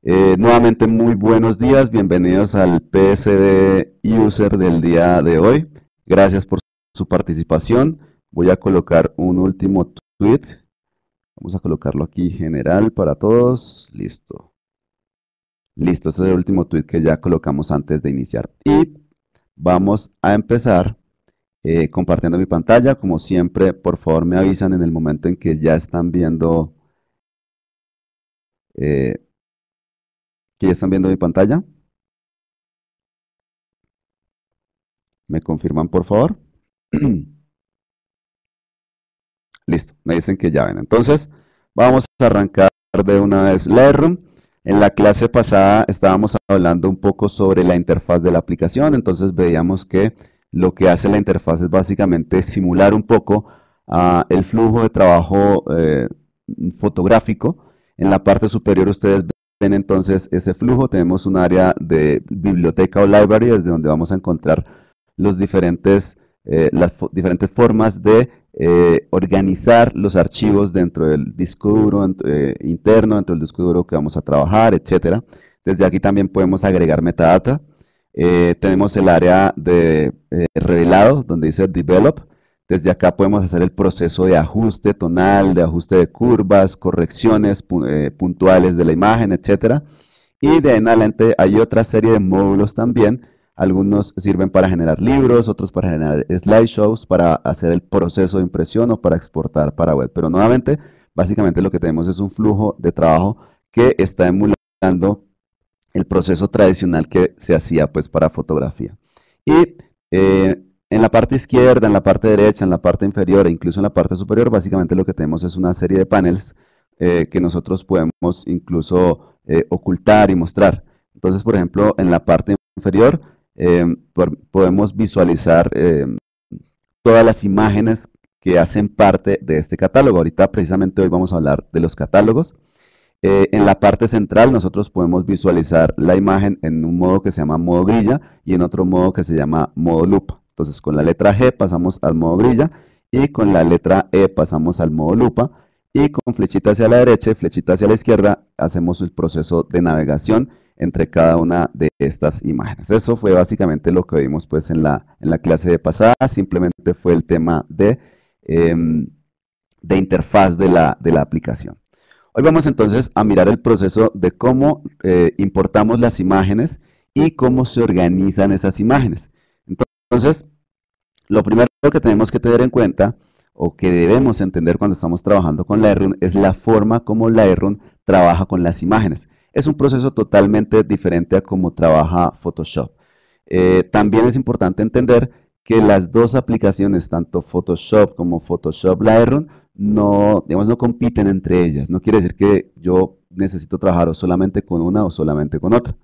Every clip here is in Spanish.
Nuevamente muy buenos días, bienvenidos al PSD User del día de hoy. Gracias por su participación. Voy a colocar un último tweet. Vamos a colocarlo aquí general para todos. Listo. Listo, ese es el último tweet que ya colocamos antes de iniciar. Y vamos a empezar compartiendo mi pantalla. Como siempre, por favor me avisan en el momento en que ya están viendo, eh, mi pantalla. ¿Me confirman, por favor? Listo, me dicen que ya ven. Entonces, vamos a arrancar de una vez Lightroom. En la clase pasada estábamos hablando un poco sobre la interfaz de la aplicación, entonces veíamos que lo que hace la interfaz es básicamente simular un poco el flujo de trabajo fotográfico. En la parte superior ustedes ven entonces ese flujo, tenemos un área de biblioteca o library desde donde vamos a encontrar los las diferentes formas de organizar los archivos dentro del disco duro interno, dentro del disco duro que vamos a trabajar, etcétera. Desde aquí también podemos agregar metadata. Tenemos el área de revelado, donde dice Develop. Desde acá podemos hacer el proceso de ajuste tonal, de ajuste de curvas, correcciones puntuales de la imagen, etcétera. Y de ahí en adelante hay otra serie de módulos también. Algunos sirven para generar libros, otros para generar slideshows, para hacer el proceso de impresión o para exportar para web. Pero nuevamente, básicamente lo que tenemos es un flujo de trabajo que está emulando el proceso tradicional que se hacía pues para fotografía. Y en la parte izquierda, en la parte derecha, en la parte inferior e incluso en la parte superior, básicamente lo que tenemos es una serie de panels que nosotros podemos incluso ocultar y mostrar. Entonces, por ejemplo, en la parte inferior podemos visualizar todas las imágenes que hacen parte de este catálogo. Ahorita precisamente hoy vamos a hablar de los catálogos. En la parte central nosotros podemos visualizar la imagen en un modo que se llama modo grilla y en otro modo que se llama modo lupa. Entonces con la letra G pasamos al modo grilla y con la letra E pasamos al modo lupa y con flechita hacia la derecha y flechita hacia la izquierda hacemos el proceso de navegación entre cada una de estas imágenes. Eso fue básicamente lo que vimos pues en la clase de pasada, simplemente fue el tema de interfaz de la aplicación. Hoy vamos entonces a mirar el proceso de cómo importamos las imágenes y cómo se organizan esas imágenes. Entonces, lo primero que tenemos que tener en cuenta o que debemos entender cuando estamos trabajando con Lightroom es la forma como Lightroom trabaja con las imágenes. Es un proceso totalmente diferente a cómo trabaja Photoshop. También es importante entender que las dos aplicaciones, tanto Photoshop como Photoshop Lightroom, no, digamos, no compiten entre ellas. No quiere decir que yo necesito trabajar o solamente con una o solamente con otra.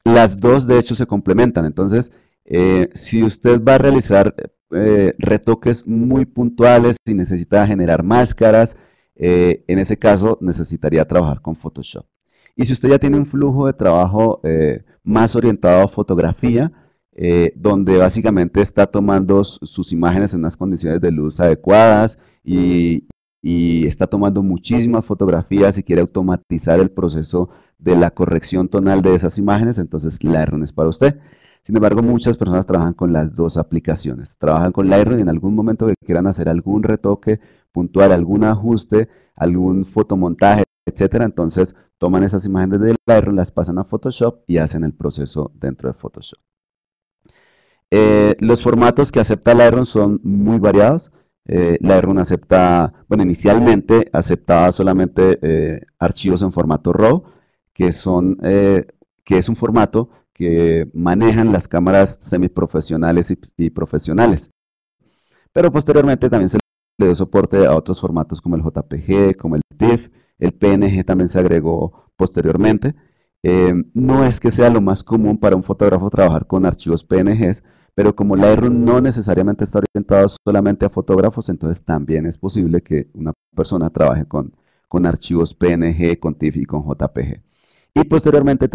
Las dos, de hecho, se complementan. Entonces, si usted va a realizar retoques muy puntuales y necesita generar máscaras, en ese caso necesitaría trabajar con Photoshop. Y si usted ya tiene un flujo de trabajo más orientado a fotografía, donde básicamente está tomando sus imágenes en unas condiciones de luz adecuadas y está tomando muchísimas fotografías y quiere automatizar el proceso de la corrección tonal de esas imágenes, entonces Lightroom es para usted. Sin embargo, muchas personas trabajan con las dos aplicaciones. Trabajan con Lightroom y en algún momento que quieran hacer algún retoque puntual, algún ajuste, algún fotomontaje, etcétera, entonces toman esas imágenes de Lightroom, las pasan a Photoshop y hacen el proceso dentro de Photoshop. Los formatos que acepta Lightroom son muy variados. Lightroom acepta, bueno, inicialmente aceptaba solamente archivos en formato RAW, que es un formato que manejan las cámaras semiprofesionales y profesionales. Pero posteriormente también se le dio soporte a otros formatos como el JPG, como el TIFF, el PNG también se agregó posteriormente. No es que sea lo más común para un fotógrafo trabajar con archivos PNGs, pero como Lightroom no necesariamente está orientado solamente a fotógrafos, entonces también es posible que una persona trabaje con archivos PNG, con TIFF y con JPG. Y posteriormente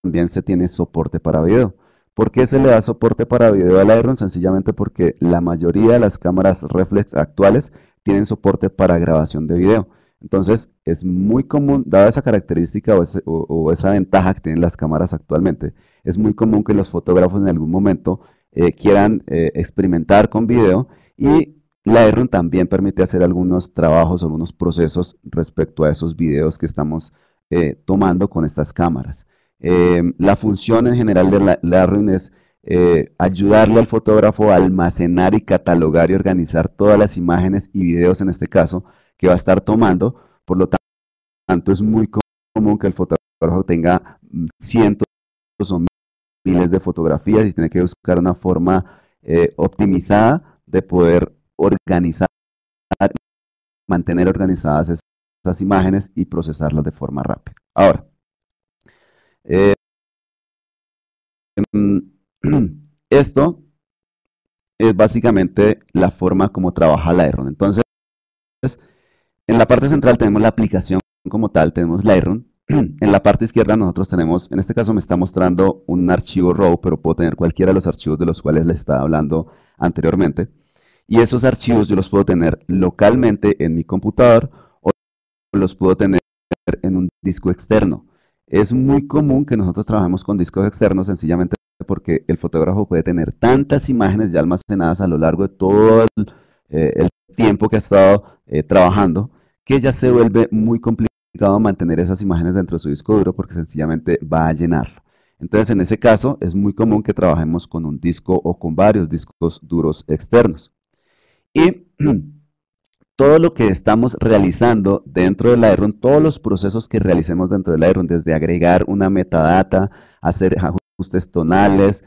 también se tiene soporte para video. ¿Por qué se le da soporte para video a Lightroom? Sencillamente porque la mayoría de las cámaras reflex actuales tienen soporte para grabación de video. Entonces, es muy común, dada esa característica o esa ventaja que tienen las cámaras actualmente, es muy común que los fotógrafos en algún momento quieran experimentar con video, y Lightroom también permite hacer algunos trabajos, algunos procesos respecto a esos videos que estamos tomando con estas cámaras. La función en general de Lightroom es ayudarle al fotógrafo a almacenar y catalogar y organizar todas las imágenes y videos, en este caso, que va a estar tomando. Por lo tanto, es muy común que el fotógrafo tenga cientos o miles de fotografías y tiene que buscar una forma optimizada de poder organizar, mantener organizadas esas imágenes y procesarlas de forma rápida. Ahora, eh, esto es básicamente la forma como trabaja Lightroom. Entonces, en la parte central tenemos la aplicación como tal, tenemos Lightroom. En la parte izquierda nosotros tenemos, en este caso me está mostrando un archivo RAW, pero puedo tener cualquiera de los archivos de los cuales les estaba hablando anteriormente. Y esos archivos yo los puedo tener localmente en mi computador o los puedo tener en un disco externo. Es muy común que nosotros trabajemos con discos externos sencillamente porque el fotógrafo puede tener tantas imágenes ya almacenadas a lo largo de todo el tiempo que ha estado trabajando, que ya se vuelve muy complicado mantener esas imágenes dentro de su disco duro porque sencillamente va a llenarlo. Entonces, en ese caso, es muy común que trabajemos con un disco o con varios discos duros externos. Y todo lo que estamos realizando dentro de Lightroom, todos los procesos que realicemos dentro de Lightroom, desde agregar una metadata, hacer ajustes tonales,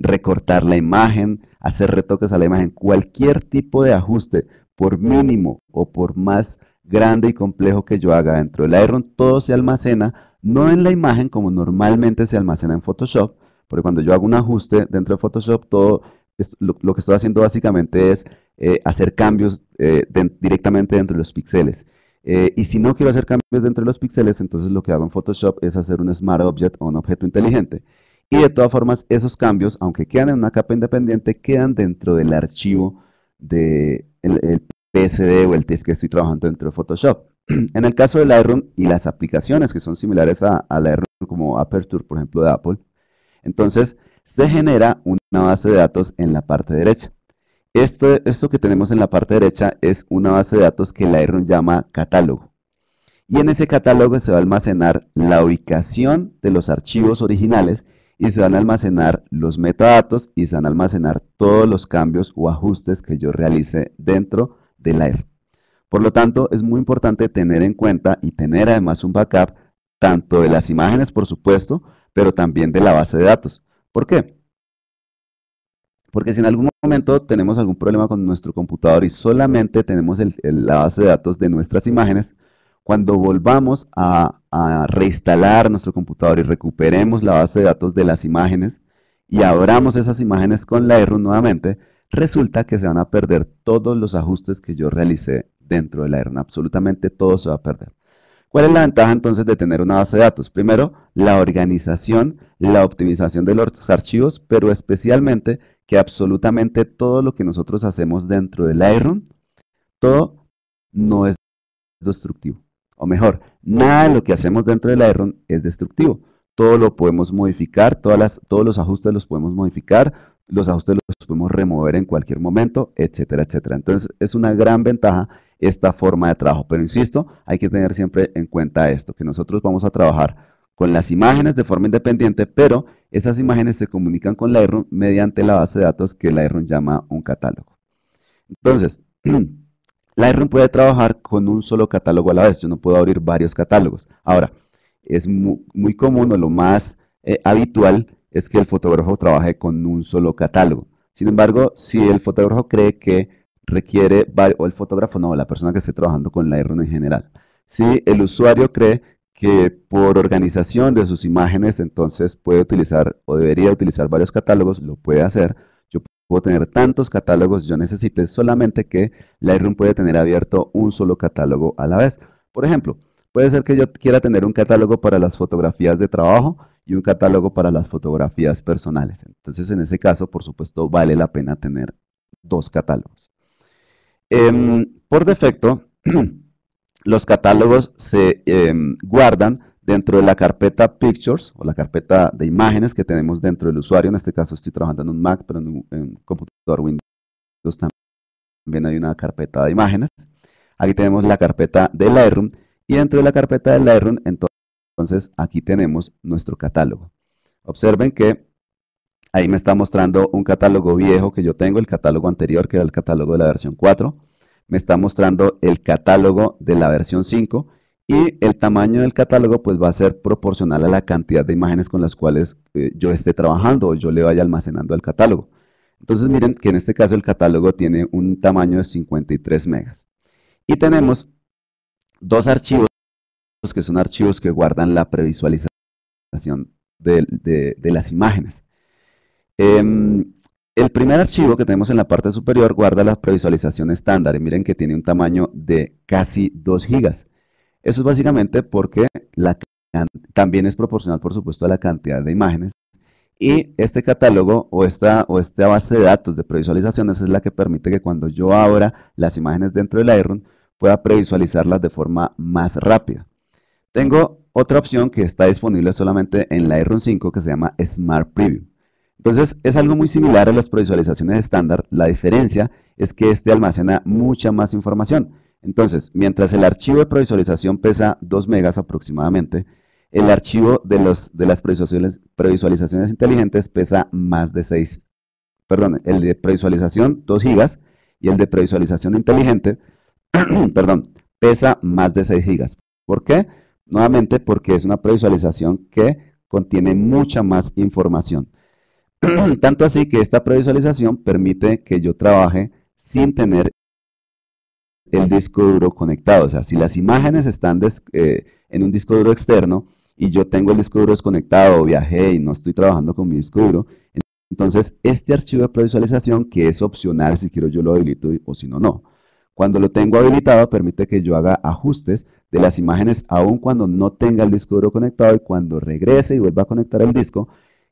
recortar la imagen, hacer retoques a la imagen, cualquier tipo de ajuste, por mínimo o por más grande y complejo que yo haga dentro de Lightroom, todo se almacena, no en la imagen como normalmente se almacena en Photoshop, porque cuando yo hago un ajuste dentro de Photoshop, todo lo que estoy haciendo básicamente es hacer cambios directamente dentro de los píxeles. Y si no quiero hacer cambios dentro de los píxeles, entonces lo que hago en Photoshop es hacer un Smart Object o un objeto inteligente. Y de todas formas, esos cambios, aunque quedan en una capa independiente, quedan dentro del archivo de el PSD o el TIFF que estoy trabajando dentro de Photoshop. En el caso de Lightroom y las aplicaciones que son similares a Lightroom, como Aperture, por ejemplo, de Apple, entonces se genera una base de datos en la parte derecha. Esto que tenemos en la parte derecha es una base de datos que Lightroom llama catálogo. Y en ese catálogo se va a almacenar la ubicación de los archivos originales y se van a almacenar los metadatos y se van a almacenar todos los cambios o ajustes que yo realice dentro de Lightroom. Por lo tanto, es muy importante tener en cuenta y tener además un backup tanto de las imágenes, por supuesto, pero también de la base de datos. ¿Por qué? Porque si en algún momento tenemos algún problema con nuestro computador y solamente tenemos la base de datos de nuestras imágenes, cuando volvamos a reinstalar nuestro computador y recuperemos la base de datos de las imágenes y abramos esas imágenes con Lightroom nuevamente, resulta que se van a perder todos los ajustes que yo realicé dentro de Lightroom. Absolutamente todo se va a perder. ¿Cuál es la ventaja entonces de tener una base de datos? Primero, la organización, la optimización de los archivos, pero especialmente que absolutamente todo lo que nosotros hacemos dentro de Lightroom, todo no es destructivo. O mejor, nada de lo que hacemos dentro de Lightroom es destructivo. Todo lo podemos modificar, todos los ajustes los podemos modificar, los ajustes los podemos remover en cualquier momento, etcétera, etcétera. Entonces, es una gran ventaja esta forma de trabajo. Pero insisto, hay que tener siempre en cuenta esto, que nosotros vamos a trabajar con las imágenes de forma independiente, pero esas imágenes se comunican con Lightroom mediante la base de datos que Lightroom llama un catálogo. Entonces, Lightroom puede trabajar con un solo catálogo a la vez. Yo no puedo abrir varios catálogos. Ahora, es muy común o lo más habitual es que el fotógrafo trabaje con un solo catálogo. Sin embargo, si el fotógrafo cree que requiere, o el fotógrafo no, la persona que esté trabajando con Lightroom en general, si el usuario cree que por organización de sus imágenes, entonces puede utilizar o debería utilizar varios catálogos, lo puede hacer. Yo puedo tener tantos catálogos yo necesite, solamente que Lightroom puede tener abierto un solo catálogo a la vez. Por ejemplo, puede ser que yo quiera tener un catálogo para las fotografías de trabajo y un catálogo para las fotografías personales. Entonces, en ese caso, por supuesto, vale la pena tener dos catálogos. Por defecto, los catálogos se guardan dentro de la carpeta Pictures o la carpeta de imágenes que tenemos dentro del usuario. En este caso estoy trabajando en un Mac, pero en un computador Windows también hay una carpeta de imágenes. Aquí tenemos la carpeta de Lightroom y dentro de la carpeta de Lightroom, entonces aquí tenemos nuestro catálogo. Observen que ahí me está mostrando un catálogo viejo que yo tengo, el catálogo anterior, que era el catálogo de la versión 4. Me está mostrando el catálogo de la versión 5 y el tamaño del catálogo pues va a ser proporcional a la cantidad de imágenes con las cuales yo esté trabajando o yo le vaya almacenando al catálogo. Entonces miren que en este caso el catálogo tiene un tamaño de 53 megas. Y tenemos dos archivos que son archivos que guardan la previsualización de las imágenes. El primer archivo que tenemos en la parte superior guarda la previsualización estándar y miren que tiene un tamaño de casi 2 gigas. Eso es básicamente porque también es proporcional, por supuesto, a la cantidad de imágenes. Y este catálogo o esta base de datos de previsualizaciones es la que permite que cuando yo abra las imágenes dentro del Lightroom pueda previsualizarlas de forma más rápida. Tengo otra opción que está disponible solamente en Lightroom 5 que se llama Smart Preview. Entonces es algo muy similar a las previsualizaciones estándar. La diferencia es que este almacena mucha más información. Entonces, mientras el archivo de previsualización pesa 2 megas aproximadamente, el archivo de las previsualizaciones inteligentes pesa más de 6. Perdón, el de previsualización 2 gigas y el de previsualización inteligente, perdón, pesa más de 6 gigas. ¿Por qué? Nuevamente porque es una previsualización que contiene mucha más información. Tanto así que esta previsualización permite que yo trabaje sin tener el disco duro conectado. O sea, si las imágenes están en un disco duro externo y yo tengo el disco duro desconectado o viajé y no estoy trabajando con mi disco duro, entonces este archivo de previsualización, que es opcional, si quiero yo lo habilito o si no, no. Cuando lo tengo habilitado, permite que yo haga ajustes de las imágenes aun cuando no tenga el disco duro conectado y cuando regrese y vuelva a conectar el disco,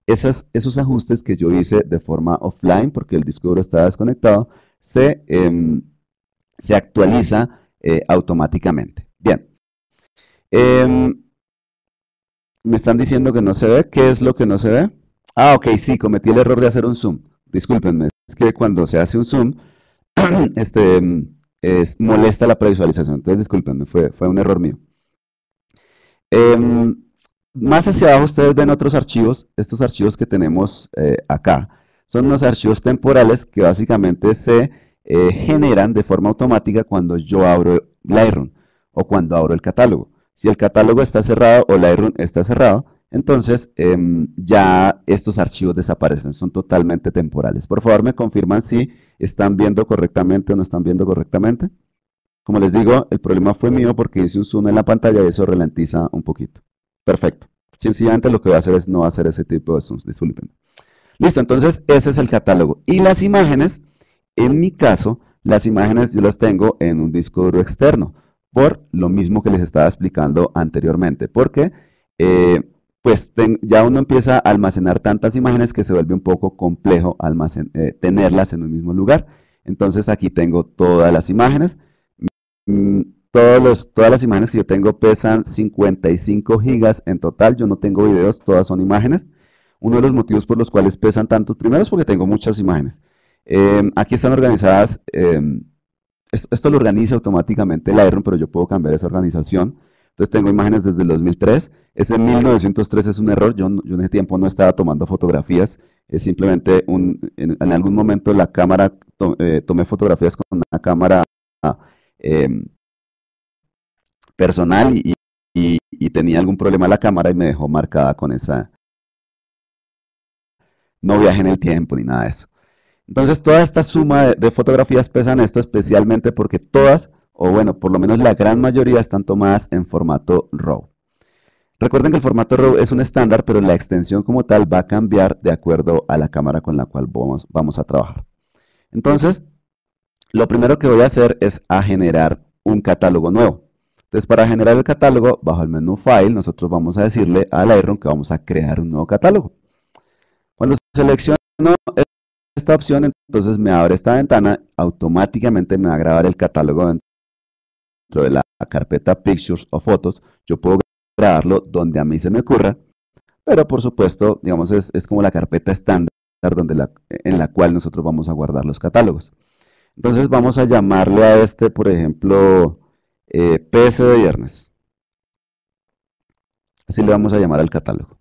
esos ajustes que yo hice de forma offline, porque el disco duro está desconectado, se actualiza automáticamente. Bien. Me están diciendo que no se ve. ¿Qué es lo que no se ve? Ah, ok, sí, cometí el error de hacer un zoom. Discúlpenme, es que cuando se hace un zoom, molesta la previsualización. Entonces, discúlpenme, fue un error mío. Más hacia abajo ustedes ven otros archivos. Estos archivos que tenemos acá son unos archivos temporales que básicamente se generan de forma automática cuando yo abro Lightroom o cuando abro el catálogo. Si el catálogo está cerrado o Lightroom está cerrado, entonces ya estos archivos desaparecen, son totalmente temporales. Por favor, me confirman si están viendo correctamente o no están viendo correctamente. Como les digo, el problema fue mío porque hice un zoom en la pantalla y eso ralentiza un poquito. Perfecto. Sencillamente lo que voy a hacer es no hacer ese tipo de zooms, disculpen. Listo, entonces ese es el catálogo. Y las imágenes, en mi caso, las imágenes yo las tengo en un disco duro externo, por lo mismo que les estaba explicando anteriormente, porque pues ya uno empieza a almacenar tantas imágenes que se vuelve un poco complejo tenerlas en un mismo lugar. Entonces aquí tengo todas las imágenes. Todas las imágenes que yo tengo pesan 55 gigas en total. Yo no tengo videos, todas son imágenes. Uno de los motivos por los cuales pesan tanto, primero es porque tengo muchas imágenes. Aquí están organizadas, esto lo organiza automáticamente Lightroom, pero yo puedo cambiar esa organización. Entonces tengo imágenes desde el 2003. Ese 1903 es un error, yo en ese tiempo no estaba tomando fotografías. Es simplemente en algún momento la cámara, tomé fotografías con una cámara personal y tenía algún problema la cámara y me dejó marcada con esa. No viajé en el tiempo ni nada de eso. Entonces toda esta suma de fotografías pesan esto especialmente porque todas, o bueno, por lo menos la gran mayoría están tomadas en formato RAW. Recuerden que el formato RAW es un estándar, pero la extensión como tal va a cambiar de acuerdo a la cámara con la cual vamos a trabajar. Entonces, lo primero que voy a hacer es generar un catálogo nuevo. Entonces, para generar el catálogo, bajo el menú File, nosotros vamos a decirle a Lightroom que vamos a crear un nuevo catálogo. Cuando selecciono esta opción, entonces me abre esta ventana, automáticamente me va a grabar el catálogo dentro de la carpeta Pictures o Fotos, yo puedo grabarlo donde a mí se me ocurra, pero por supuesto, digamos, es como la carpeta estándar en la cual nosotros vamos a guardar los catálogos. Entonces vamos a llamarle a este, por ejemplo, PS de viernes. Así le vamos a llamar al catálogo.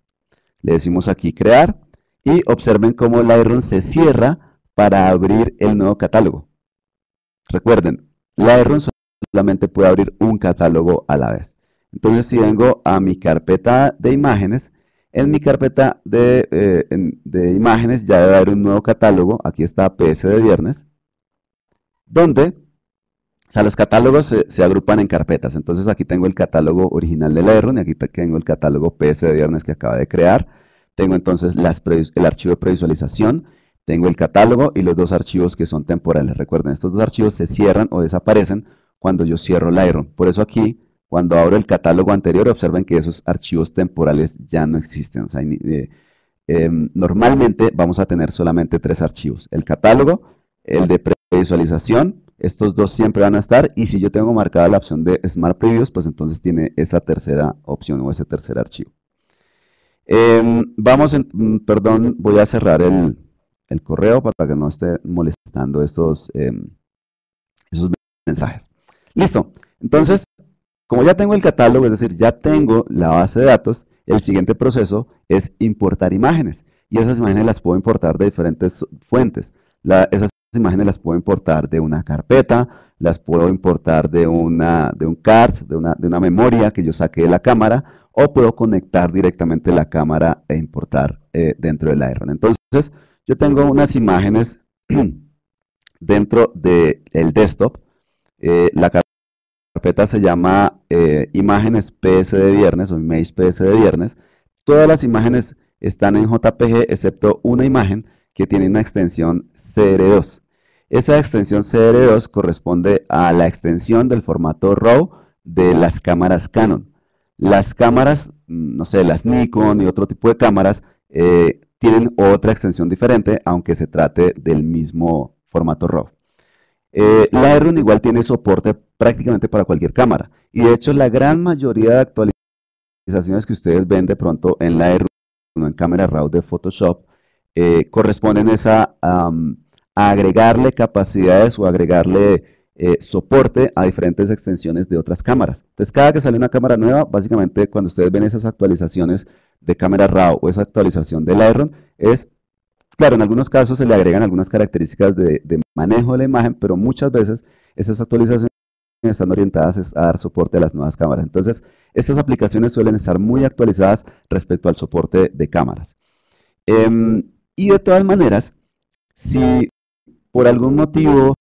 Le decimos aquí crear y observen cómo Lightroom se cierra para abrir el nuevo catálogo. Recuerden, Lightroom solamente puede abrir un catálogo a la vez. Entonces, si vengo a mi carpeta de imágenes, en mi carpeta de imágenes ya debe haber un nuevo catálogo. Aquí está PS de viernes, donde, o sea, los catálogos se agrupan en carpetas. Entonces, aquí tengo el catálogo original de Lightroom y aquí tengo el catálogo PS de viernes que acaba de crear. Tengo entonces el archivo de previsualización. Tengo el catálogo y los dos archivos que son temporales. Recuerden, estos dos archivos se cierran o desaparecen cuando yo cierro Lightroom. Por eso aquí, cuando abro el catálogo anterior, observen que esos archivos temporales ya no existen. O sea, normalmente vamos a tener solamente tres archivos. El catálogo, el de previsualización, estos dos siempre van a estar. Y si yo tengo marcada la opción de Smart Previews, pues entonces tiene esa tercera opción o ese tercer archivo. Perdón, voy a cerrar el correo para que no esté molestando esos mensajes. Listo. Entonces, como ya tengo el catálogo, es decir, ya tengo la base de datos, el siguiente proceso es importar imágenes. Y esas imágenes las puedo importar de diferentes fuentes. Esas imágenes las puedo importar de una carpeta, las puedo importar de un card, de una memoria que yo saqué de la cámara, o puedo conectar directamente la cámara e importar dentro del Lightroom. Entonces, yo tengo unas imágenes dentro del desktop. La carpeta se llama imágenes PS de viernes o image PS de viernes. Todas las imágenes están en JPG excepto una imagen que tiene una extensión CR2. Esa extensión CR2 corresponde a la extensión del formato RAW de las cámaras Canon. Las cámaras, no sé, las Nikon y otro tipo de cámaras tienen otra extensión diferente, aunque se trate del mismo formato RAW. Lightroom igual tiene soporte prácticamente para cualquier cámara. Y de hecho, la gran mayoría de actualizaciones que ustedes ven de pronto en Lightroom o en cámara RAW de Photoshop corresponden a agregarle capacidades o agregarle soporte a diferentes extensiones de otras cámaras. Entonces, cada que sale una cámara nueva, básicamente cuando ustedes ven esas actualizaciones de cámara RAW o esa actualización de Lightroom, claro, en algunos casos se le agregan algunas características de manejo de la imagen, pero muchas veces esas actualizaciones están orientadas a dar soporte a las nuevas cámaras. Entonces, estas aplicaciones suelen estar muy actualizadas respecto al soporte de cámaras. Y de todas maneras, si por algún motivo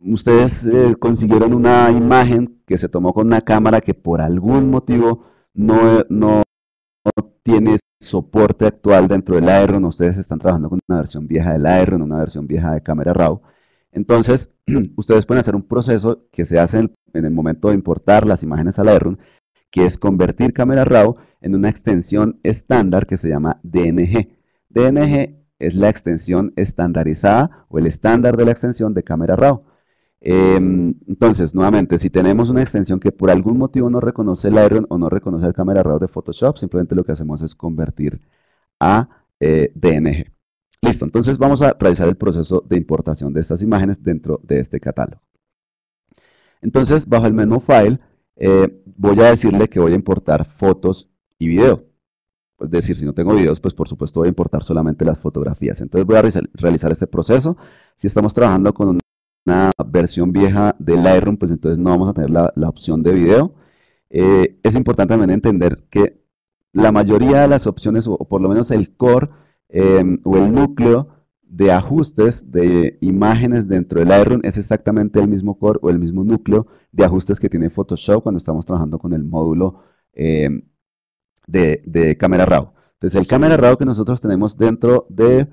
ustedes consiguieron una imagen que se tomó con una cámara que por algún motivo no tiene soporte actual dentro del Lightroom, ustedes están trabajando con una versión vieja del Lightroom, una versión vieja de cámara RAW, entonces ustedes pueden hacer un proceso que se hace en el momento de importar las imágenes a Lightroom, que es convertir cámara RAW en una extensión estándar que se llama DNG. DNG es la extensión estandarizada o el estándar de la extensión de cámara RAW. Entonces, nuevamente, si tenemos una extensión que por algún motivo no reconoce el Lightroom o no reconoce el cámara RAW de Photoshop, simplemente lo que hacemos es convertir a DNG. Listo, entonces vamos a realizar el proceso de importación de estas imágenes dentro de este catálogo. Entonces, bajo el menú File, voy a decirle que voy a importar fotos y video. Es decir, si no tengo videos, pues por supuesto voy a importar solamente las fotografías. Entonces voy a realizar este proceso. Si estamos trabajando con una versión vieja de Lightroom, pues entonces no vamos a tener la opción de video. Es importante también entender que la mayoría de las opciones, o por lo menos el core o el núcleo de ajustes de imágenes dentro de Lightroom es exactamente el mismo core o el mismo núcleo de ajustes que tiene Photoshop cuando estamos trabajando con el módulo de cámara RAW. Entonces el cámara RAW que nosotros tenemos dentro de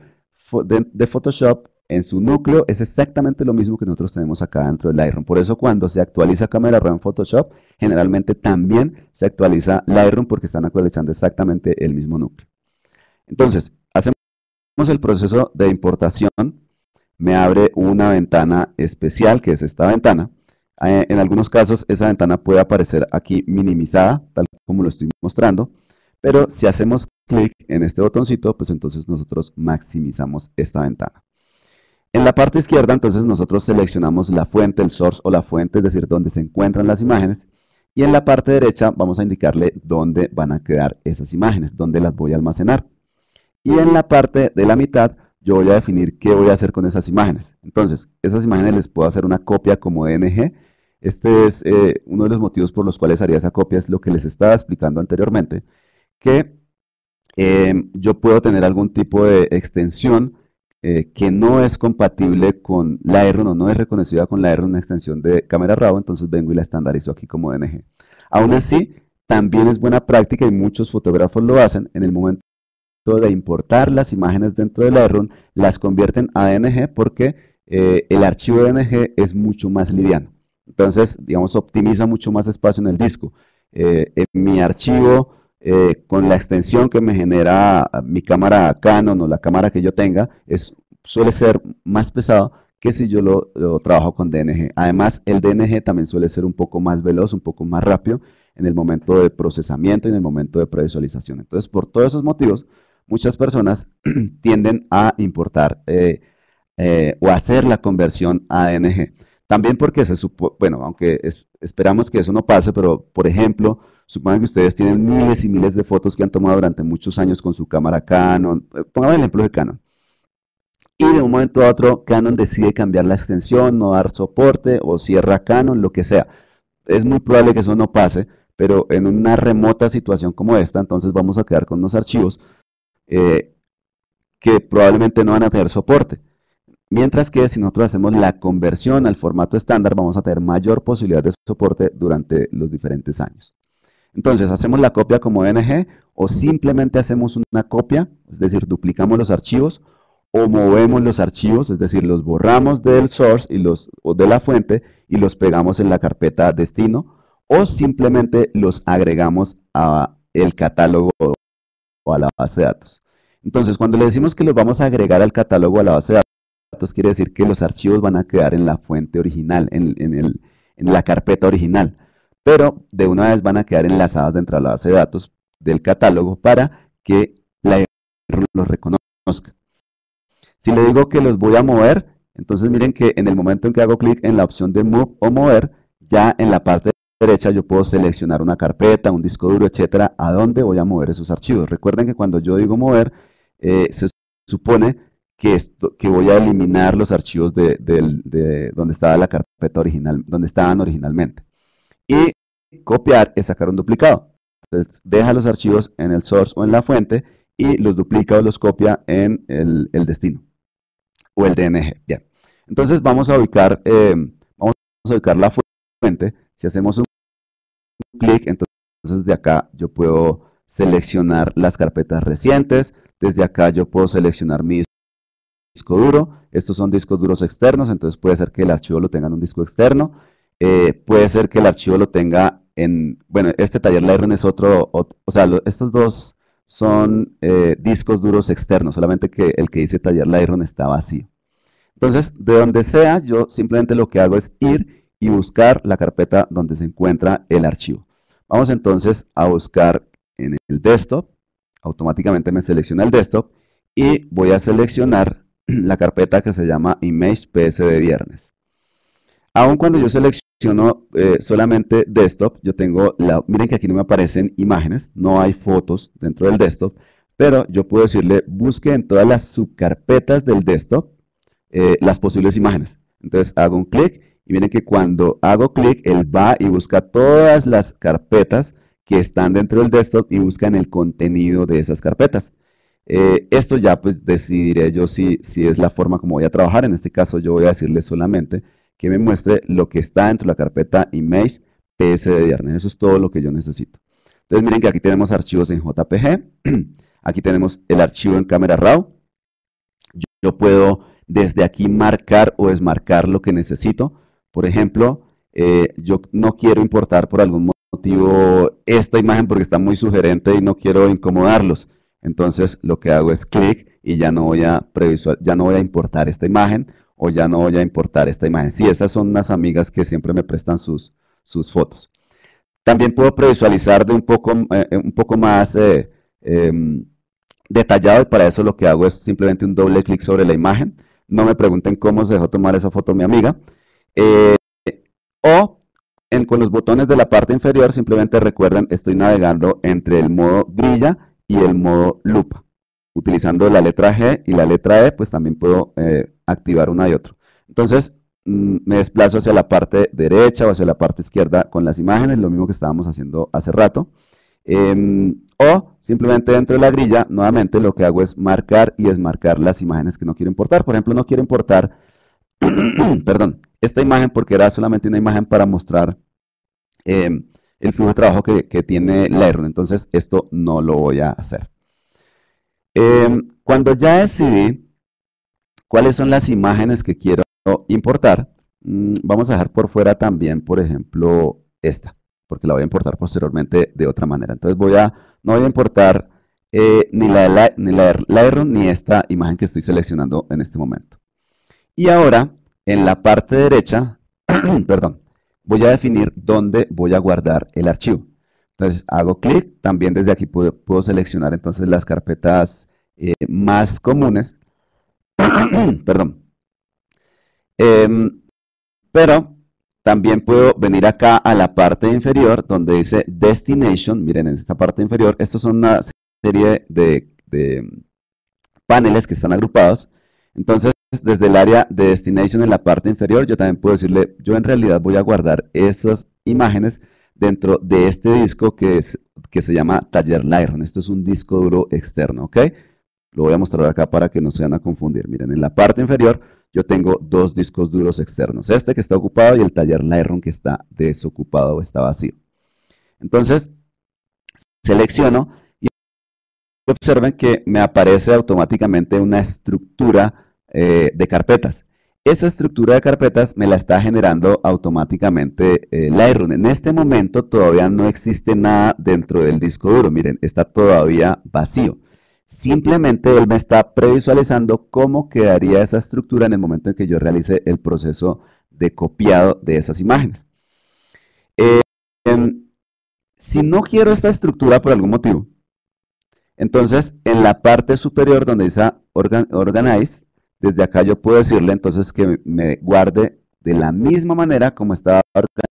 Photoshop en su núcleo es exactamente lo mismo que nosotros tenemos acá dentro de Lightroom. Por eso cuando se actualiza cámara RAW en Photoshop, generalmente también se actualiza Lightroom porque están actualizando exactamente el mismo núcleo. Entonces, hacemos el proceso de importación me abre una ventana especial, que es esta ventana. En algunos casos esa ventana puede aparecer aquí minimizada, tal como lo estoy mostrando, pero si hacemos clic en este botoncito, pues entonces nosotros maximizamos esta ventana. En la parte izquierda, entonces, nosotros seleccionamos la fuente, el source o la fuente, es decir, donde se encuentran las imágenes. Y en la parte derecha vamos a indicarle dónde van a quedar esas imágenes, dónde las voy a almacenar. Y en la parte de la mitad, yo voy a definir qué voy a hacer con esas imágenes. Entonces, esas imágenes les puedo hacer una copia como DNG. Este es uno de los motivos por los cuales haría esa copia, es lo que les estaba explicando anteriormente, que yo puedo tener algún tipo de extensión que no es compatible con Lightroom o no es reconocida con Lightroom, una extensión de cámara RAW, entonces vengo y la estandarizo aquí como DNG. Aún así, también es buena práctica y muchos fotógrafos lo hacen en el momento de importar las imágenes dentro de Lightroom, las convierten a DNG porque el archivo DNG es mucho más liviano. Entonces, digamos, optimiza mucho más espacio en el disco. En mi archivo, con la extensión que me genera mi cámara Canon o la cámara que yo tenga, suele ser más pesado que si yo lo trabajo con DNG. Además, el DNG también suele ser un poco más veloz, un poco más rápido en el momento de procesamiento y en el momento de previsualización. Entonces, por todos esos motivos, muchas personas tienden a importar o hacer la conversión a DNG. También porque bueno, aunque esperamos que eso no pase, pero por ejemplo, supongan que ustedes tienen miles y miles de fotos que han tomado durante muchos años con su cámara Canon, pongamos el ejemplo de Canon, y de un momento a otro Canon decide cambiar la extensión, no dar soporte o cierra Canon, lo que sea. Es muy probable que eso no pase, pero en una remota situación como esta, entonces vamos a quedar con unos archivos que probablemente no van a tener soporte. Mientras que si nosotros hacemos la conversión al formato estándar, vamos a tener mayor posibilidad de soporte durante los diferentes años. Entonces, hacemos la copia como DNG o simplemente hacemos una copia, es decir, duplicamos los archivos o movemos los archivos, es decir, los borramos del source o de la fuente y los pegamos en la carpeta destino o simplemente los agregamos a el catálogo o a la base de datos. Entonces, cuando le decimos que los vamos a agregar al catálogo o a la base de datos, quiere decir que los archivos van a quedar en la fuente original, en la carpeta original, pero de una vez van a quedar enlazados dentro de la base de datos del catálogo para que la los reconozca. Si le digo que los voy a mover, entonces miren que en el momento en que hago clic en la opción de Move o Mover, ya en la parte derecha yo puedo seleccionar una carpeta, un disco duro, etcétera, a dónde voy a mover esos archivos. Recuerden que cuando yo digo mover, se supone que voy a eliminar los archivos de donde estaba la carpeta original, donde estaban originalmente. Y copiar es sacar un duplicado. Entonces, deja los archivos en el source o en la fuente y los duplica o los copia en el destino o el DNG. Bien. Entonces vamos a ubicar la fuente. Si hacemos un clic, entonces de acá yo puedo seleccionar las carpetas recientes. Desde acá yo puedo seleccionar mi disco duro. Estos son discos duros externos, entonces puede ser que el archivo lo tenga en un disco externo. Puede ser que el archivo lo tenga bueno, este taller Lightroom es otro, o sea, estos dos son discos duros externos, solamente que el que dice taller Lightroom está vacío. Entonces, de donde sea, yo simplemente lo que hago es ir y buscar la carpeta donde se encuentra el archivo. Vamos entonces a buscar en el desktop, automáticamente me selecciona el desktop y voy a seleccionar la carpeta que se llama Image PS de viernes. Aun cuando yo selecciono solamente desktop, yo tengo miren que aquí no me aparecen imágenes, no hay fotos dentro del desktop, pero yo puedo decirle busque en todas las subcarpetas del desktop las posibles imágenes. Entonces hago un clic y miren que cuando hago clic, él va y busca todas las carpetas que están dentro del desktop y buscan el contenido de esas carpetas. Esto ya pues decidiré yo si es la forma como voy a trabajar. En este caso yo voy a decirle solamente que me muestre lo que está dentro de la carpeta Image PS de viernes. Eso es todo lo que yo necesito. Entonces miren que aquí tenemos archivos en JPG. Aquí tenemos el archivo en cámara RAW. Yo puedo desde aquí marcar o desmarcar lo que necesito. Por ejemplo, yo no quiero importar por algún motivo esta imagen porque está muy sugerente y no quiero incomodarlos. Entonces lo que hago es clic y ya no voy a importar esta imagen o ya no voy a importar esta imagen. Sí, esas son unas amigas que siempre me prestan sus fotos. También puedo previsualizar de un poco más detallado, y para eso lo que hago es simplemente un doble clic sobre la imagen. No me pregunten cómo se dejó tomar esa foto mi amiga. O con los botones de la parte inferior, simplemente recuerden, estoy navegando entre el modo grilla y el modo lupa. Utilizando la letra G y la letra E, pues también puedo activar una y otro. Entonces, me desplazo hacia la parte derecha o hacia la parte izquierda con las imágenes, lo mismo que estábamos haciendo hace rato. O simplemente dentro de la grilla, nuevamente lo que hago es marcar y desmarcar las imágenes que no quiero importar. Por ejemplo, no quiero importar, perdón, esta imagen porque era solamente una imagen para mostrar el flujo de trabajo que tiene Lightroom. Entonces, esto no lo voy a hacer. Cuando ya decidí cuáles son las imágenes que quiero importar, vamos a dejar por fuera también, por ejemplo, esta, porque la voy a importar posteriormente de otra manera. Entonces no voy a importar ni la de Lightroom ni esta imagen que estoy seleccionando en este momento. Y ahora, en la parte derecha, perdón, voy a definir dónde voy a guardar el archivo. Entonces hago clic, también desde aquí puedo seleccionar entonces las carpetas más comunes, perdón. Pero también puedo venir acá a la parte inferior donde dice Destination. Miren, en esta parte inferior, estos son una serie de paneles que están agrupados. Entonces, desde el área de Destination en la parte inferior, yo también puedo decirle, yo en realidad voy a guardar esas imágenes dentro de este disco que se llama Taller Lightroom. Esto es un disco duro externo, ¿ok? Lo voy a mostrar acá para que no se van a confundir. Miren, en la parte inferior yo tengo dos discos duros externos. Este que está ocupado y el Taller Lightroom que está desocupado o está vacío. Entonces, selecciono y observen que me aparece automáticamente una estructura de carpetas. Esa estructura de carpetas me la está generando automáticamente Lightroom. En este momento todavía no existe nada dentro del disco duro. Miren, está todavía vacío. Simplemente él me está previsualizando cómo quedaría esa estructura en el momento en que yo realice el proceso de copiado de esas imágenes. Si no quiero esta estructura por algún motivo, entonces en la parte superior donde dice Organize, desde acá yo puedo decirle entonces que me guarde de la misma manera como estaba organizado.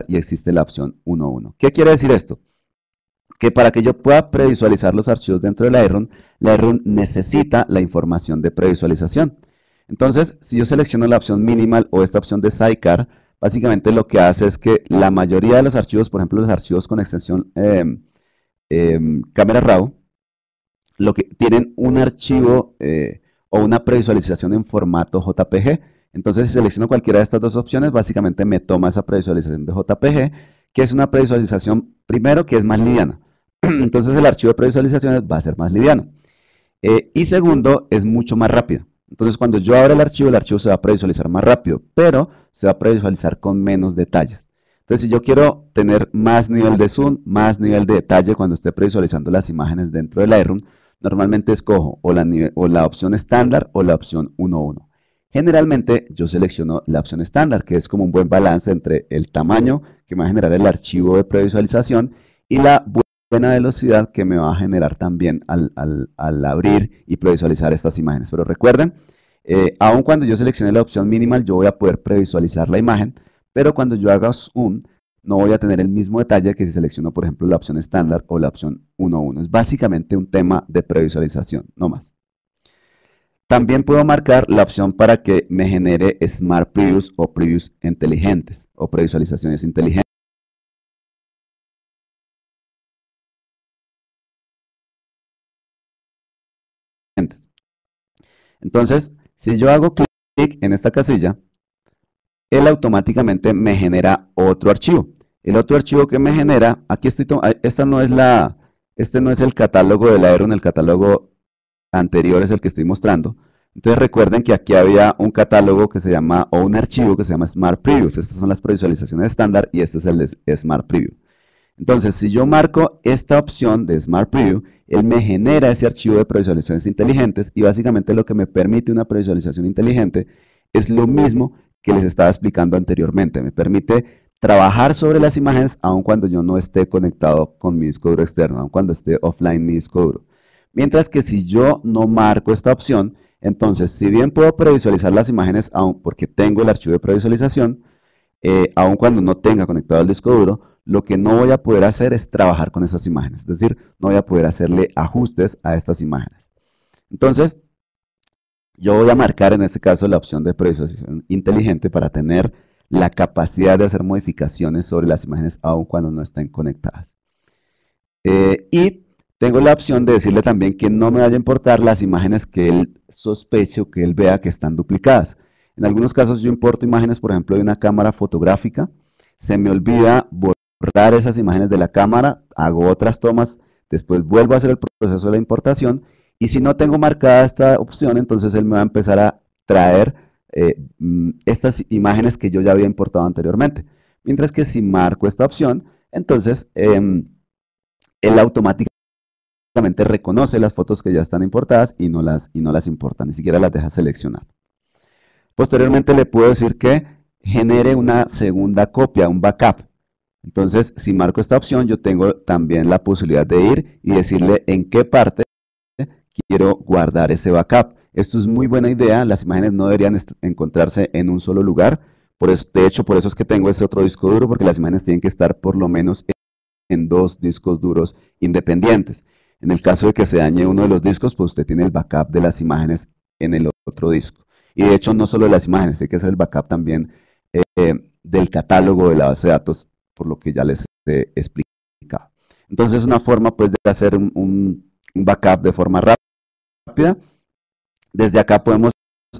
Y existe la opción 1.1. ¿Qué quiere decir esto? Que para que yo pueda previsualizar los archivos dentro de Lightroom necesita la información de previsualización. Entonces, si yo selecciono la opción Minimal o esta opción de Sidecar, básicamente lo que hace es que la mayoría de los archivos, por ejemplo los archivos con extensión Camera Raw, lo que tienen un archivo o una previsualización en formato JPG. Entonces, si selecciono cualquiera de estas dos opciones, básicamente me toma esa previsualización de JPG, que es una previsualización, primero, que es más liviana. Entonces, el archivo de previsualizaciones va a ser más liviano. Y segundo, es mucho más rápido. Entonces, cuando yo abro el archivo se va a previsualizar más rápido, pero se va a previsualizar con menos detalles. Entonces, si yo quiero tener más nivel de zoom, más nivel de detalle cuando esté previsualizando las imágenes dentro de Lightroom, normalmente escojo o la opción estándar o la opción 1.1. Generalmente yo selecciono la opción estándar, que es como un buen balance entre el tamaño que me va a generar el archivo de previsualización y la buena velocidad que me va a generar también al abrir y previsualizar estas imágenes. Pero recuerden, aun cuando yo seleccione la opción minimal, yo voy a poder previsualizar la imagen, pero cuando yo haga zoom, no voy a tener el mismo detalle que si selecciono, por ejemplo, la opción estándar o la opción 1.1. Es básicamente un tema de previsualización, no más. También puedo marcar la opción para que me genere Smart Previews o previews inteligentes o previsualizaciones inteligentes. Entonces, si yo hago clic en esta casilla, él automáticamente me genera otro archivo. El otro archivo que me genera, aquí estoy, este no es el catálogo del Aeron, el catálogo anterior es el que estoy mostrando. Entonces recuerden que aquí había un catálogo que se llama, o un archivo que se llama Smart Previews. Estas son las previsualizaciones estándar y este es el de Smart Preview. Entonces, si yo marco esta opción de Smart Preview, él me genera ese archivo de previsualizaciones inteligentes y básicamente lo que me permite una previsualización inteligente es lo mismo que les estaba explicando anteriormente. Me permite trabajar sobre las imágenes aun cuando yo no esté conectado con mi disco duro externo, aun cuando esté offline mi disco duro. Mientras que si yo no marco esta opción, entonces si bien puedo previsualizar las imágenes aun porque tengo el archivo de previsualización, aun cuando no tenga conectado el disco duro, lo que no voy a poder hacer es trabajar con esas imágenes, es decir, no voy a poder hacerle ajustes a estas imágenes. Entonces, yo voy a marcar en este caso la opción de previsualización inteligente para tener la capacidad de hacer modificaciones sobre las imágenes aun cuando no estén conectadas. Y tengo la opción de decirle también que no me vaya a importar las imágenes que él sospeche o que él vea que están duplicadas. En algunos casos yo importo imágenes, por ejemplo, de una cámara fotográfica, se me olvida borrar esas imágenes de la cámara, hago otras tomas, después vuelvo a hacer el proceso de la importación y si no tengo marcada esta opción, entonces él me va a empezar a traer estas imágenes que yo ya había importado anteriormente. Mientras que si marco esta opción, entonces él automáticamente reconoce las fotos que ya están importadas y no las importa, ni siquiera las deja seleccionar. Posteriormente le puedo decir que genere una segunda copia, un backup. Entonces, si marco esta opción, yo tengo también la posibilidad de ir y decirle en qué parte quiero guardar ese backup. Esto es muy buena idea, las imágenes no deberían encontrarse en un solo lugar. Por eso, de hecho, por eso es que tengo ese otro disco duro, porque las imágenes tienen que estar por lo menos en dos discos duros independientes. En el caso de que se dañe uno de los discos, pues usted tiene el backup de las imágenes en el otro disco. Y de hecho, no solo de las imágenes, hay que hacer el backup también del catálogo de la base de datos, por lo que ya les he explicado. Entonces, una forma pues de hacer un backup de forma rápida. Desde acá podemos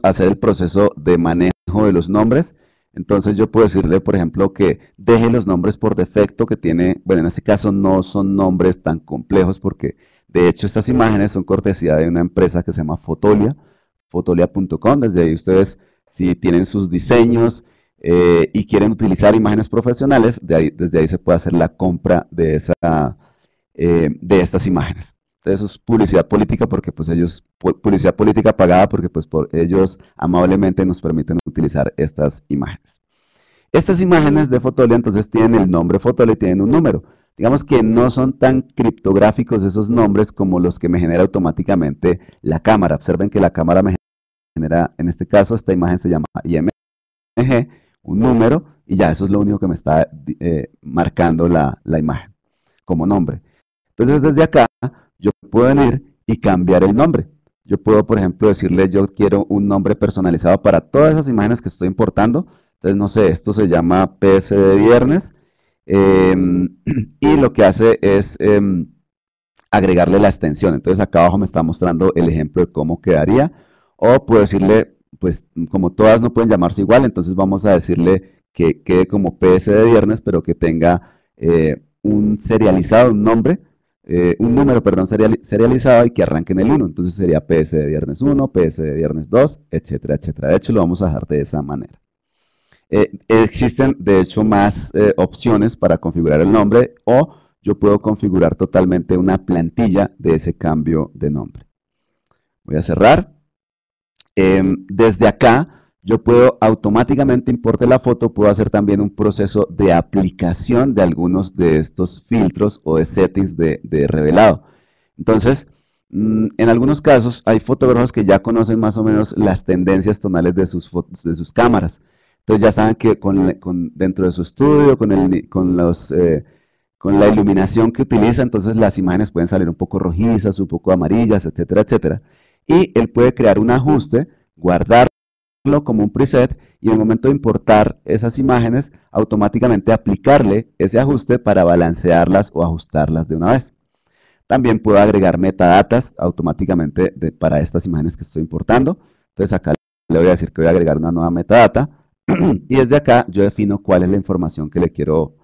hacer el proceso de manejo de los nombres. Entonces yo puedo decirle, por ejemplo, que deje los nombres por defecto que tiene, bueno, en este caso no son nombres tan complejos porque de hecho estas imágenes son cortesía de una empresa que se llama Fotolia, fotolia.com. Desde ahí ustedes, si tienen sus diseños y quieren utilizar imágenes profesionales, desde ahí se puede hacer la compra de estas imágenes. Entonces eso es publicidad política porque pues ellos, publicidad política pagada porque pues ellos amablemente nos permiten utilizar estas imágenes. Estas imágenes de Fotolia entonces tienen el nombre Fotolia y tienen un número. Digamos que no son tan criptográficos esos nombres como los que me genera automáticamente la cámara. Observen que la cámara me genera, en este caso, esta imagen se llama IMG, un número, y ya eso es lo único que me está marcando la imagen como nombre. Entonces desde acá yo puedo venir y cambiar el nombre. Yo puedo, por ejemplo, decirle yo quiero un nombre personalizado para todas esas imágenes que estoy importando. Entonces, no sé, esto se llama PS de viernes y lo que hace es agregarle la extensión. Entonces, acá abajo me está mostrando el ejemplo de cómo quedaría. O puedo decirle, pues, como todas no pueden llamarse igual, entonces vamos a decirle que quede como PS de viernes, pero que tenga un serializado, un número, perdón, serializado y que arranque en el 1. Entonces sería PS de viernes 1, PS de viernes 2, etcétera, etcétera. De hecho, lo vamos a dejar de esa manera. Existen, de hecho, más opciones para configurar el nombre o yo puedo configurar totalmente una plantilla de ese cambio de nombre. Voy a cerrar. desde acá yo puedo automáticamente importar la foto, puedo hacer también un proceso de aplicación de algunos de estos filtros o de settings de revelado. Entonces, en algunos casos hay fotógrafos que ya conocen más o menos las tendencias tonales de sus cámaras. Entonces ya saben que dentro de su estudio, con la iluminación que utiliza, entonces las imágenes pueden salir un poco rojizas, un poco amarillas, etcétera, etcétera. Y él puede crear un ajuste, guardarlo como un preset y en el momento de importar esas imágenes, automáticamente aplicarle ese ajuste para balancearlas o ajustarlas de una vez. También puedo agregar metadatas automáticamente para estas imágenes que estoy importando. Entonces acá le voy a decir que voy a agregar una nueva metadata y desde acá yo defino cuál es la información que le quiero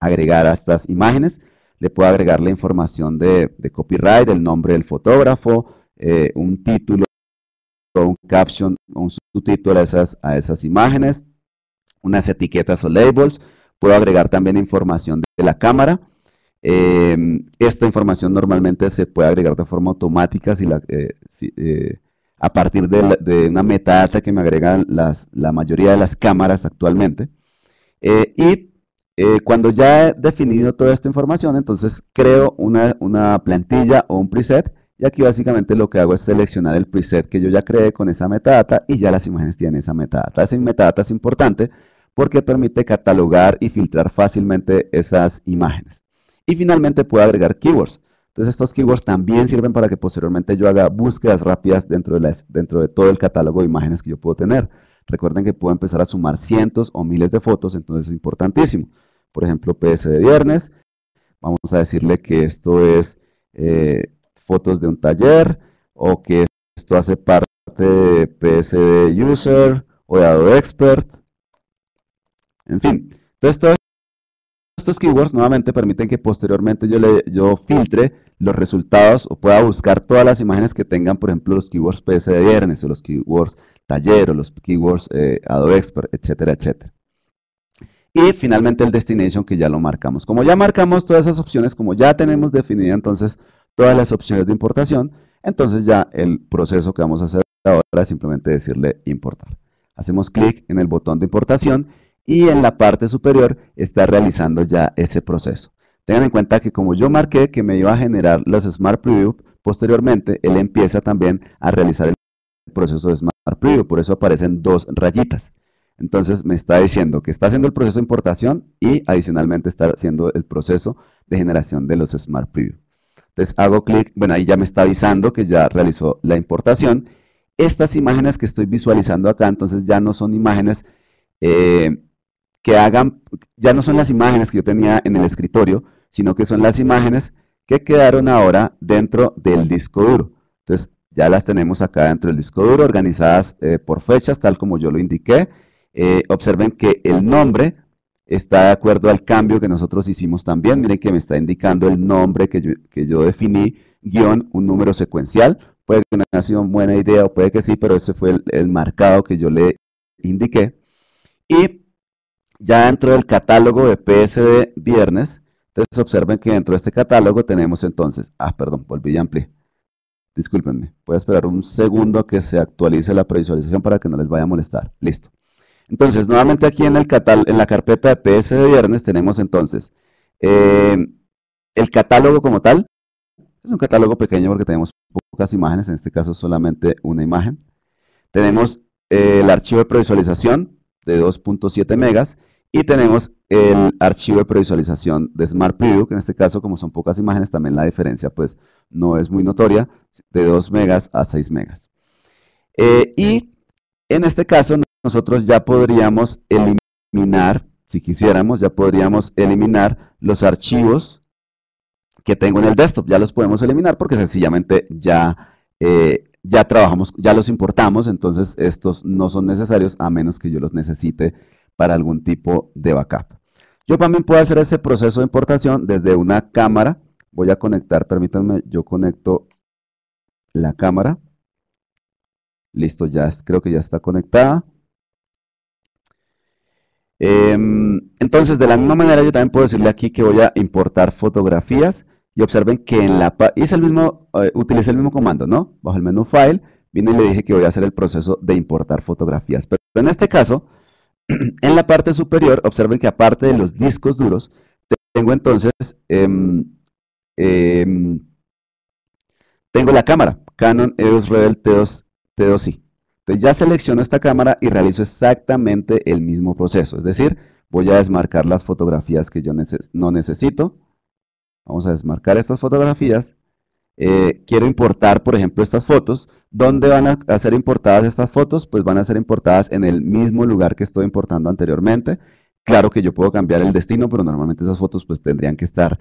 agregar a estas imágenes. Le puedo agregar la información de copyright, el nombre del fotógrafo, un título, un caption, un subtítulo a esas imágenes, unas etiquetas o labels. Puedo agregar también información de la cámara. Esta información normalmente se puede agregar de forma automática a partir de una metadata que me agregan la mayoría de las cámaras actualmente. Cuando ya he definido toda esta información, entonces creo una plantilla o un preset. Y aquí básicamente lo que hago es seleccionar el preset que yo ya creé con esa metadata y ya las imágenes tienen esa metadata. Esa metadata es importante porque permite catalogar y filtrar fácilmente esas imágenes. Y finalmente puedo agregar keywords. Entonces estos keywords también sirven para que posteriormente yo haga búsquedas rápidas dentro de todo el catálogo de imágenes que yo puedo tener. Recuerden que puedo empezar a sumar cientos o miles de fotos, entonces es importantísimo. Por ejemplo, PS de viernes. Vamos a decirle que esto es fotos de un taller o que esto hace parte de PSD User o de Adobe Expert. En fin, entonces todos estos keywords nuevamente permiten que posteriormente yo filtre los resultados o pueda buscar todas las imágenes que tengan, por ejemplo, los keywords PS de viernes o los keywords taller o los keywords Adobe Expert, etcétera, etcétera. Y finalmente el destination que ya lo marcamos. Como ya marcamos todas esas opciones, como ya tenemos definida entonces todas las opciones de importación, entonces ya el proceso que vamos a hacer ahora es simplemente decirle importar. Hacemos clic en el botón de importación y en la parte superior está realizando ya ese proceso. Tengan en cuenta que como yo marqué que me iba a generar los Smart Preview, posteriormente él empieza también a realizar el proceso de Smart Preview, por eso aparecen dos rayitas. Entonces me está diciendo que está haciendo el proceso de importación y adicionalmente está haciendo el proceso de generación de los Smart Preview. Entonces hago clic, bueno, ahí ya me está avisando que ya realizó la importación. Estas imágenes que estoy visualizando acá, entonces ya no son imágenes ya no son las imágenes que yo tenía en el escritorio, sino que son las imágenes que quedaron ahora dentro del disco duro. Entonces ya las tenemos acá dentro del disco duro, organizadas por fechas, tal como yo lo indiqué. Observen que el nombre está de acuerdo al cambio que nosotros hicimos también. Miren que me está indicando el nombre que yo definí, guión, un número secuencial. Puede que no haya sido una buena idea o puede que sí, pero ese fue el marcado que yo le indiqué. Y ya dentro del catálogo de PSD viernes, entonces observen que dentro de este catálogo tenemos entonces, perdón, volví y amplié. Discúlpenme, voy a esperar un segundo a que se actualice la previsualización para que no les vaya a molestar. Listo. Entonces, nuevamente aquí en la carpeta de PS de viernes tenemos entonces el catálogo como tal. Es un catálogo pequeño porque tenemos pocas imágenes, en este caso solamente una imagen. Tenemos el archivo de previsualización de 2.7 megas y tenemos el archivo de previsualización de Smart Preview, que en este caso como son pocas imágenes también la diferencia pues no es muy notoria, de 2 megas a 6 megas. Y en este caso nosotros ya podríamos eliminar, si quisiéramos, ya podríamos eliminar los archivos que tengo en el desktop. Ya los podemos eliminar porque sencillamente ya trabajamos, ya los importamos, entonces estos no son necesarios a menos que yo los necesite para algún tipo de backup. Yo también puedo hacer ese proceso de importación desde una cámara. Voy a conectar, permítanme, yo conecto la cámara. Listo, creo que ya está conectada. Entonces, de la misma manera, yo también puedo decirle aquí que voy a importar fotografías y observen que utilicé el mismo comando, ¿no? Bajo el menú File, vine y le dije que voy a hacer el proceso de importar fotografías. Pero en este caso, en la parte superior, observen que aparte de los discos duros, tengo entonces, tengo la cámara, Canon EOS Rebel T2i. Entonces ya selecciono esta cámara y realizo exactamente el mismo proceso. Es decir, voy a desmarcar las fotografías que yo no necesito. Vamos a desmarcar estas fotografías. Quiero importar, por ejemplo, estas fotos. ¿Dónde van a ser importadas estas fotos? Pues van a ser importadas en el mismo lugar que estoy importando anteriormente. Claro que yo puedo cambiar el destino, pero normalmente esas fotos pues tendrían que estar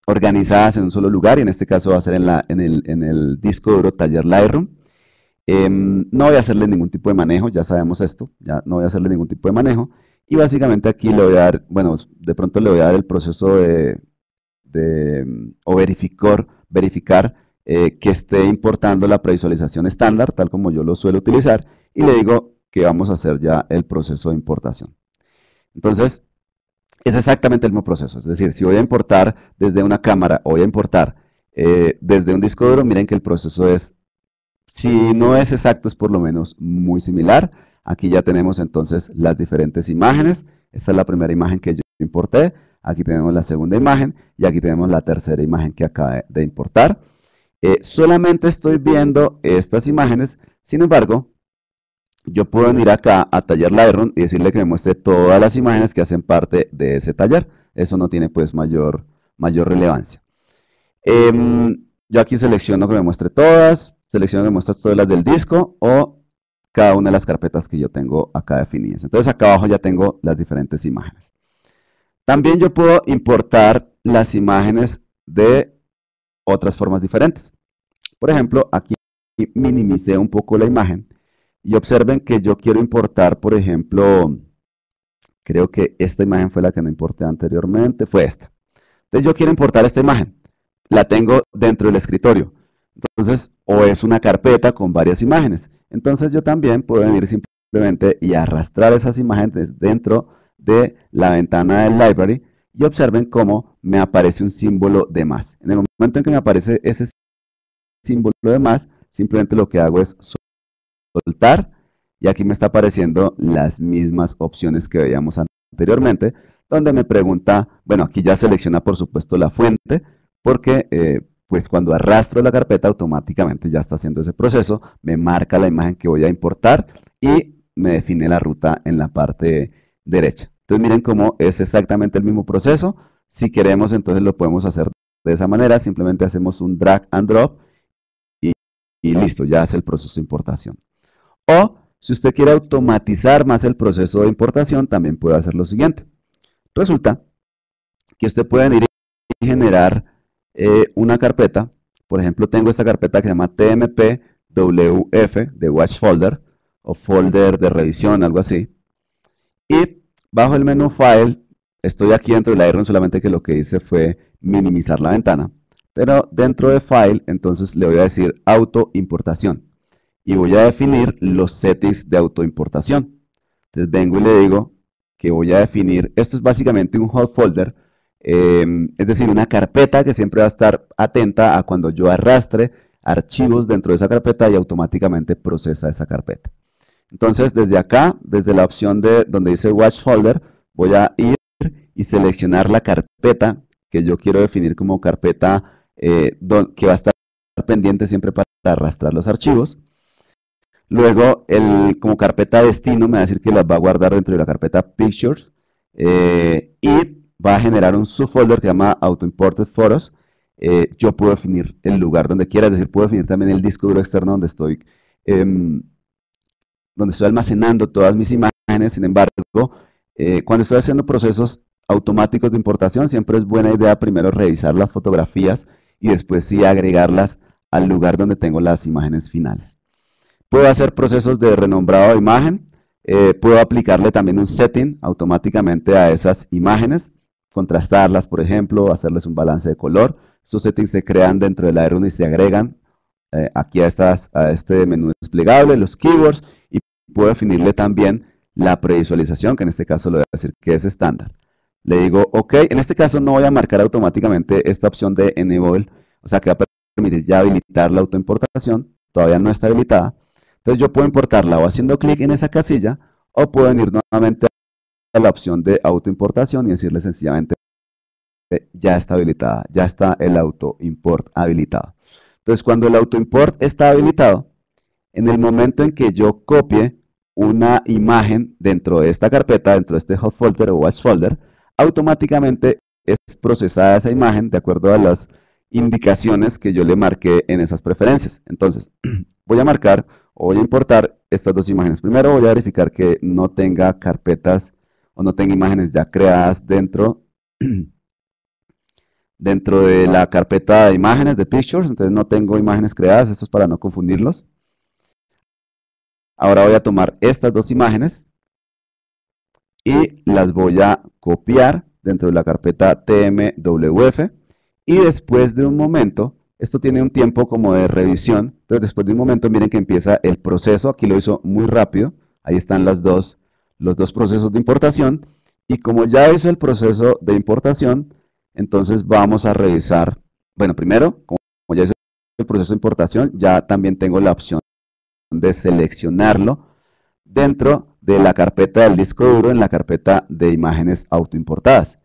organizadas en un solo lugar, y en este caso va a ser en el disco duro Taller Lightroom. No voy a hacerle ningún tipo de manejo, ya sabemos esto, ya no voy a hacerle ningún tipo de manejo, y básicamente aquí le voy a dar, bueno, de pronto le voy a dar el proceso o verificar que esté importando la previsualización estándar, tal como yo lo suelo utilizar, y le digo que vamos a hacer ya el proceso de importación. Entonces, es exactamente el mismo proceso, es decir, si voy a importar desde una cámara o voy a importar desde un disco duro, miren que el proceso es, si no es exacto, es por lo menos muy similar. Aquí ya tenemos entonces las diferentes imágenes. Esta es la primera imagen que yo importé. Aquí tenemos la segunda imagen y aquí tenemos la tercera imagen que acabé de importar. Solamente estoy viendo estas imágenes, sin embargo, yo puedo venir acá a Taller Lightroom y decirle que me muestre todas las imágenes que hacen parte de ese taller. Eso no tiene pues mayor relevancia. Yo aquí selecciono que me muestre todas, selecciono que me muestre todas las del disco o cada una de las carpetas que yo tengo acá definidas. Entonces acá abajo ya tengo las diferentes imágenes. También yo puedo importar las imágenes de otras formas diferentes. Por ejemplo, aquí minimicé un poco la imagen y observen que yo quiero importar, por ejemplo, creo que esta imagen fue la que no importé anteriormente, fue esta. Entonces yo quiero importar esta imagen, la tengo dentro del escritorio. Entonces, o es una carpeta con varias imágenes. Entonces yo también puedo venir simplemente y arrastrar esas imágenes dentro de la ventana del library y observen cómo me aparece un símbolo de más. En el momento en que me aparece ese símbolo de más, simplemente lo que hago es soltar y aquí me está apareciendo las mismas opciones que veíamos anteriormente, donde me pregunta, bueno, aquí ya selecciona por supuesto la fuente, porque pues cuando arrastro la carpeta automáticamente ya está haciendo ese proceso, me marca la imagen que voy a importar y me define la ruta en la parte derecha. Entonces miren cómo es exactamente el mismo proceso. Si queremos entonces lo podemos hacer de esa manera, simplemente hacemos un drag and drop y listo, ya hace el proceso de importación. O si usted quiere automatizar más el proceso de importación, también puede hacer lo siguiente. Resulta que usted puede venir y generar una carpeta. Por ejemplo, tengo esta carpeta que se llama TMPWF de Watch Folder o folder de revisión, algo así. Y bajo el menú File, estoy aquí dentro del Lightroom, solamente que lo que hice fue minimizar la ventana. Pero dentro de File, entonces le voy a decir Auto Importación. Y voy a definir los settings de autoimportación. Entonces vengo y le digo que voy a definir, esto es básicamente un hot folder, es decir, una carpeta que siempre va a estar atenta a cuando yo arrastre archivos dentro de esa carpeta y automáticamente procesa esa carpeta. Entonces desde acá, desde la opción de donde dice Watch Folder, voy a ir y seleccionar la carpeta que yo quiero definir como carpeta que va a estar pendiente siempre para arrastrar los archivos. Luego, como carpeta destino me va a decir que las va a guardar dentro de la carpeta Pictures y va a generar un subfolder que se llama Auto Imported Photos. Yo puedo definir el lugar donde quiera, es decir, puedo definir también el disco duro externo donde estoy almacenando todas mis imágenes. Sin embargo, cuando estoy haciendo procesos automáticos de importación, siempre es buena idea primero revisar las fotografías y después sí agregarlas al lugar donde tengo las imágenes finales. Puedo hacer procesos de renombrado de imagen, puedo aplicarle también un setting automáticamente a esas imágenes, contrastarlas, por ejemplo, hacerles un balance de color. Estos settings se crean dentro del Lightroom y se agregan aquí a este menú desplegable, los keywords, y puedo definirle también la previsualización, que en este caso le voy a decir que es estándar. Le digo OK, en este caso no voy a marcar automáticamente esta opción de Enable, o sea que va a permitir ya habilitar la autoimportación, todavía no está habilitada. Entonces yo puedo importarla o haciendo clic en esa casilla o puedo venir nuevamente a la opción de autoimportación y decirle sencillamente ya está habilitada, ya está el auto import habilitado. Entonces cuando el auto import está habilitado, en el momento en que yo copie una imagen dentro de esta carpeta, dentro de este hot folder o watch folder, automáticamente es procesada esa imagen de acuerdo a las indicaciones que yo le marqué en esas preferencias. Entonces, voy a marcar o voy a importar estas dos imágenes. Primero voy a verificar que no tenga carpetas o no tenga imágenes ya creadas dentro de la carpeta de imágenes de Pictures. Entonces no tengo imágenes creadas, esto es para no confundirlos. Ahora voy a tomar estas dos imágenes y las voy a copiar dentro de la carpeta TMWF y después de un momento, esto tiene un tiempo como de revisión, entonces después de un momento miren que empieza el proceso, aquí lo hizo muy rápido, ahí están los dos procesos de importación y como ya hizo el proceso de importación, entonces vamos a revisar, bueno, primero, como ya hizo el proceso de importación, ya también tengo la opción de seleccionarlo dentro de la carpeta del disco duro en la carpeta de imágenes autoimportadas.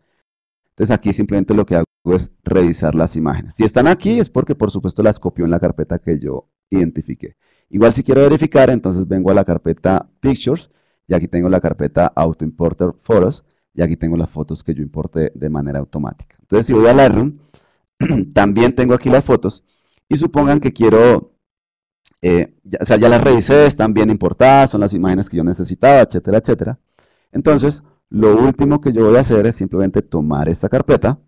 Entonces aquí simplemente lo que hago es revisar las imágenes. Si están aquí es porque por supuesto las copió en la carpeta que yo identifiqué. Igual si quiero verificar, entonces vengo a la carpeta Pictures y aquí tengo la carpeta Auto Importer Photos y aquí tengo las fotos que yo importé de manera automática. Entonces si voy a Lightroom, también tengo aquí las fotos y supongan que quiero, ya las revisé, están bien importadas, son las imágenes que yo necesitaba, etcétera, etcétera. Entonces, lo último que yo voy a hacer es simplemente tomar esta carpeta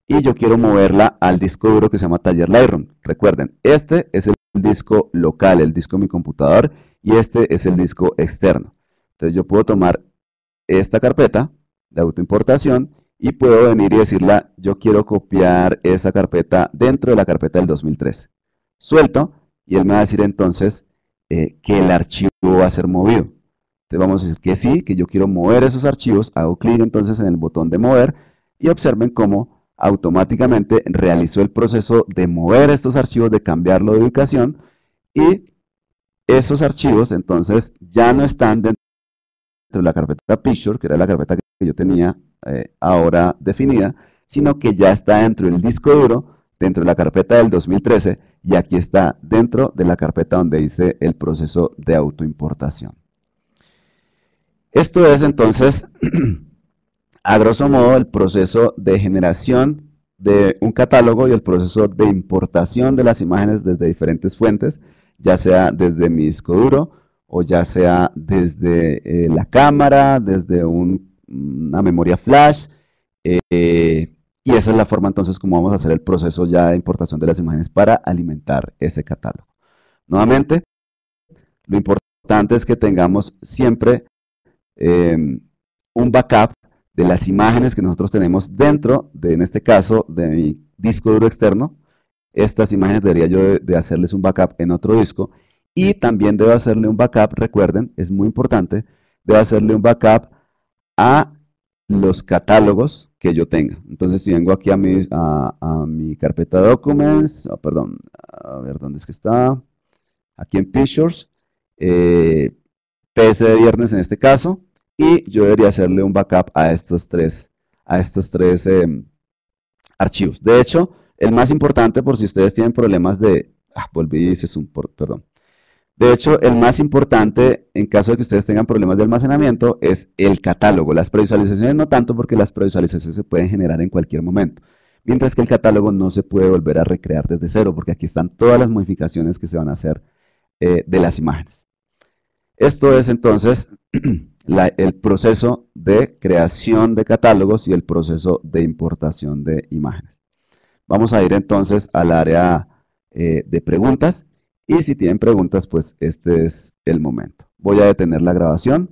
y yo quiero moverla al disco duro que se llama Taller Lightroom. Recuerden, este es el disco local, el disco de mi computador, y este es el disco externo. Entonces yo puedo tomar esta carpeta de autoimportación y puedo venir y decirle, yo quiero copiar esa carpeta dentro de la carpeta del 2013. Suelto y él me va a decir entonces que el archivo va a ser movido. Entonces vamos a decir que sí, que yo quiero mover esos archivos, hago clic entonces en el botón de mover y observen cómo automáticamente realizó el proceso de mover estos archivos, de cambiarlo de ubicación y esos archivos entonces ya no están dentro de la carpeta Picture, que era la carpeta que yo tenía ahora definida, sino que ya está dentro del disco duro, dentro de la carpeta del 2013 y aquí está dentro de la carpeta donde hice el proceso de autoimportación. Esto es entonces, a grosso modo, el proceso de generación de un catálogo y el proceso de importación de las imágenes desde diferentes fuentes, ya sea desde mi disco duro o ya sea desde la cámara, desde una memoria flash, y esa es la forma entonces como vamos a hacer el proceso ya de importación de las imágenes para alimentar ese catálogo. Nuevamente, lo importante es que tengamos siempre un backup de las imágenes que nosotros tenemos dentro de, en este caso, de mi disco duro externo. Estas imágenes debería yo de hacerles un backup en otro disco y también debo hacerle un backup, recuerden, es muy importante, debo hacerle un backup a los catálogos que yo tenga. Entonces si vengo aquí a mi carpeta Documents, perdón, a ver dónde es que está, aquí en Pictures, PS de viernes en este caso, y yo debería hacerle un backup a estos tres archivos. De hecho, el más importante, por si ustedes tienen problemas de, volví y hice zoom, perdón. De hecho, el más importante, en caso de que ustedes tengan problemas de almacenamiento, es el catálogo. Las previsualizaciones no tanto, porque las previsualizaciones se pueden generar en cualquier momento. Mientras que el catálogo no se puede volver a recrear desde cero, porque aquí están todas las modificaciones que se van a hacer de las imágenes. Esto es entonces el proceso de creación de catálogos y el proceso de importación de imágenes. Vamos a ir entonces al área de preguntas y si tienen preguntas, pues este es el momento. Voy a detener la grabación.